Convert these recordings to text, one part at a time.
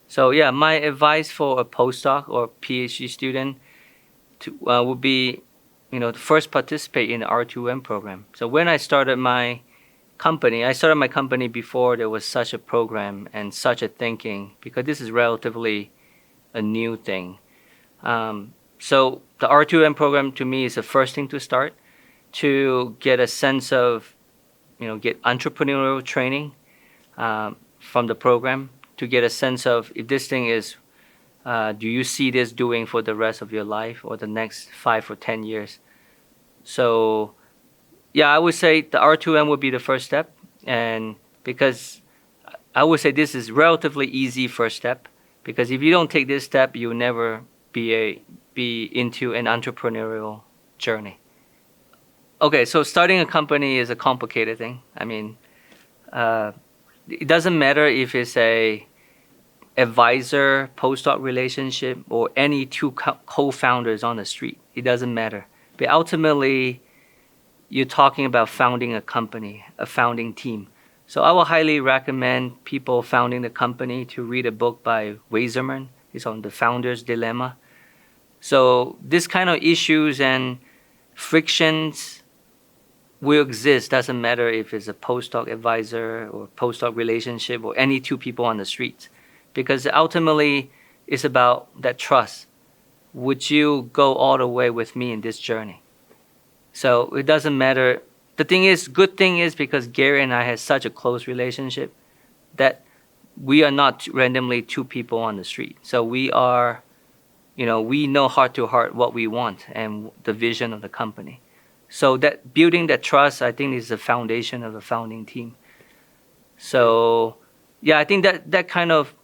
So yeah, my advice for a postdoc or PhD student would be, to first participate in the R2M program. So when I started my company before there was such a program and such a thinking, because this is relatively a new thing. So the R2M program to me is the first thing to start, to get a sense of, get entrepreneurial training from the program, to get a sense of if this thing is, do you see this doing for the rest of your life or the next 5 or 10 years? So yeah, I would say the R2M would be the first step, and because I would say this is relatively easy first step, because if you don't take this step, you'll never be into an entrepreneurial journey. Okay, so starting a company is a complicated thing. I mean, it doesn't matter if it's a advisor postdoc relationship or any two co-founders on the street. It doesn't matter. But ultimately, you're talking about founding a company, a founding team. So I will highly recommend people founding the company to read a book by Weiserman. It's on the founder's dilemma. So this kind of issues and frictions will exist. Doesn't matter if it's a postdoc advisor or postdoc relationship or any two people on the street, because ultimately it's about that trust. Would you go all the way with me in this journey? So it doesn't matter. The good thing is because Gary and I had such a close relationship that we are not randomly two people on the street. So we are, we know heart to heart what we want and the vision of the company. So that building that trust, I think, is the foundation of a founding team. So yeah, I think that kind of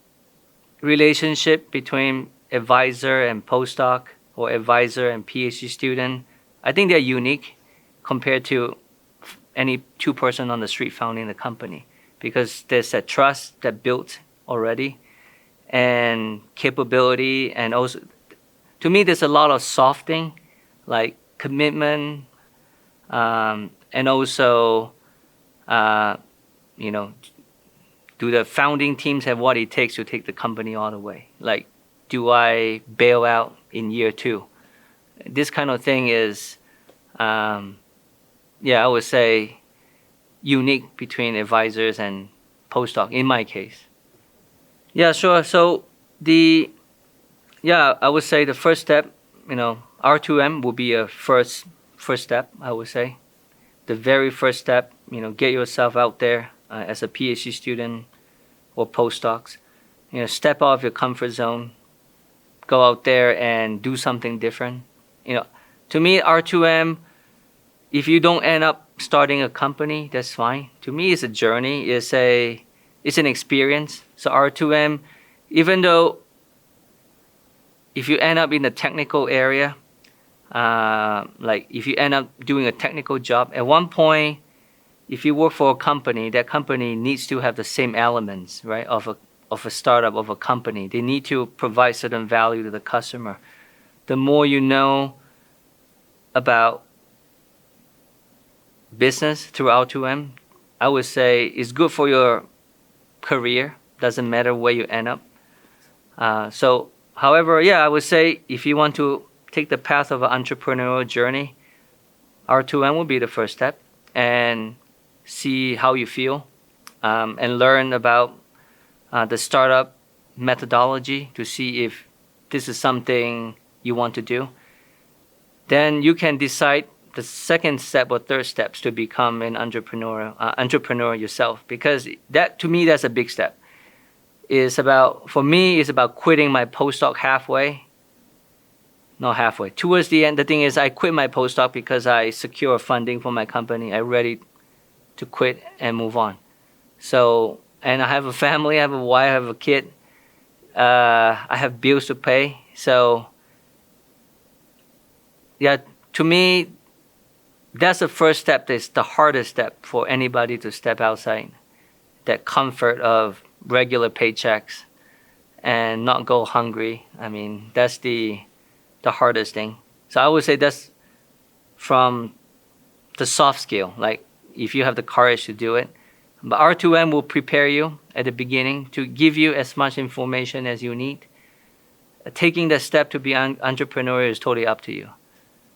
relationship between advisor and postdoc or advisor and PhD student, I think they're unique compared to any two-person on the street founding the company, because there's that trust that built already and capability, and also to me there's a lot of softing like commitment, and also do the founding teams have what it takes to take the company all the way? Like, do I bail out in year 2? This kind of thing is, I would say, unique between advisors and postdoc in my case. Yeah, sure. So I would say the first step, R2M will be a first step, I would say. The very first step, get yourself out there as a PhD student or postdocs. Step out of your comfort zone, go out there and do something different. To me, R2M, if you don't end up starting a company, that's fine. To me, it's a journey. It's an experience. So R2M, even though if you end up in the technical area, like if you end up doing a technical job, at one point, if you work for a company, that company needs to have the same elements, right, of a startup, of a company. They need to provide certain value to the customer. The more you know about business through R2M, I would say it's good for your career. Doesn't matter where you end up. However, I would say if you want to take the path of an entrepreneurial journey, R2M will be the first step, and see how you feel, and learn about the startup methodology to see if this is something you want to do. Then you can decide the second step or third steps to become an entrepreneur yourself, because that, to me, that's a big step. For me, it's about quitting my postdoc halfway. Not halfway. Towards the end, the thing is I quit my postdoc because I secure funding for my company. I'm ready to quit and move on. So, and I have a family, I have a wife, I have a kid. I have bills to pay. So, yeah, to me, that's the first step. That's the hardest step for anybody to step outside that comfort of regular paychecks and not go hungry. I mean, that's the hardest thing. So I would say that's from the soft skill. Like, if you have the courage to do it. But R2M will prepare you at the beginning to give you as much information as you need. Taking the step to be an entrepreneur is totally up to you.